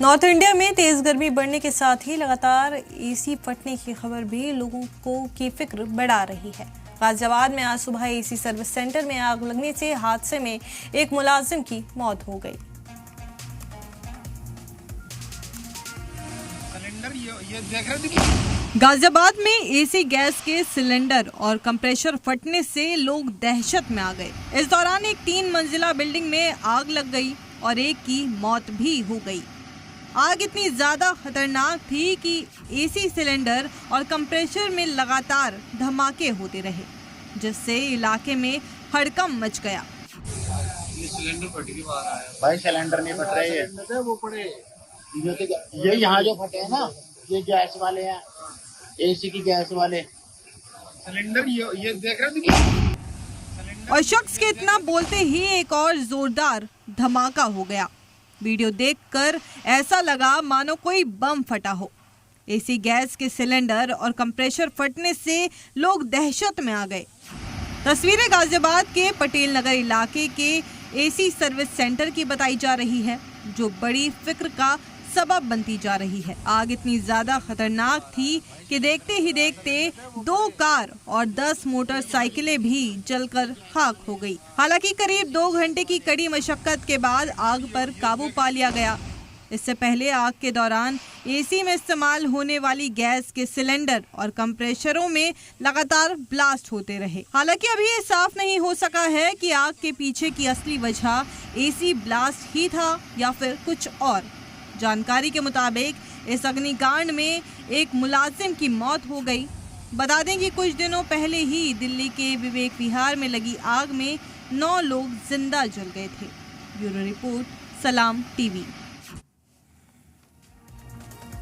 North India में तेज गर्मी बढ़ने के साथ ही लगातार एसी फटने की खबर भी लोगों की फिक्र बढ़ा रही है। गाजियाबाद में आज सुबह एसी सर्विस सेंटर में आग लगने से हादसे में एक मुलाजिम की मौत हो गई। गाजियाबाद में एसी गैस के सिलेंडर और कंप्रेसर फटने से लोग दहशत में आ गए। इस दौरान एक 3 मंजिला बिल्डिंग में आग लग गई और एक की मौत भी हो गई। आग इतनी ज्यादा खतरनाक थी कि एसी सिलेंडर और कंप्रेसर में लगातार धमाके होते रहे, जिससे इलाके में हड़कंप मच गया। सिलेंडर फट के बाहर आया भाई, सिलेंडर नहीं फट रहे हैं, वो पड़े ये यहाँ जो फटे हैं ना, ये गैस वाले हैं, एसी की गैस वाले सिलेंडर। ये देख रहे थे। और शख्स के इतना बोलते ही एक और जोरदार धमाका हो गया। वीडियो देखकर ऐसा लगा मानो कोई बम फटा हो। एसी गैस के सिलेंडर और कंप्रेसर फटने से लोग दहशत में आ गए। तस्वीरें गाजियाबाद के पटेल नगर इलाके के एसी सर्विस सेंटर की बताई जा रही है, जो बड़ी फिक्र का सबब बनती जा रही है। आग इतनी ज्यादा खतरनाक थी कि देखते ही देखते 2 कार और 10 मोटरसाइकिलें भी जलकर खाक हो गई। हालांकि करीब 2 घंटे की कड़ी मशक्कत के बाद आग पर काबू पा लिया गया। इससे पहले आग के दौरान एसी में इस्तेमाल होने वाली गैस के सिलेंडर और कंप्रेसरों में लगातार ब्लास्ट होते रहे। हालांकि अभी ये साफ नहीं हो सका है कि आग के पीछे की असली वजह एसी ब्लास्ट ही था या फिर कुछ और। जानकारी के मुताबिक इस अग्निकांड में एक मुलाजिम की मौत हो गई। बता दें कि कुछ दिनों पहले ही दिल्ली के विवेक विहार में लगी आग में 9 लोग जिंदा जल गए थे। ब्यूरो रिपोर्ट, सलाम टीवी।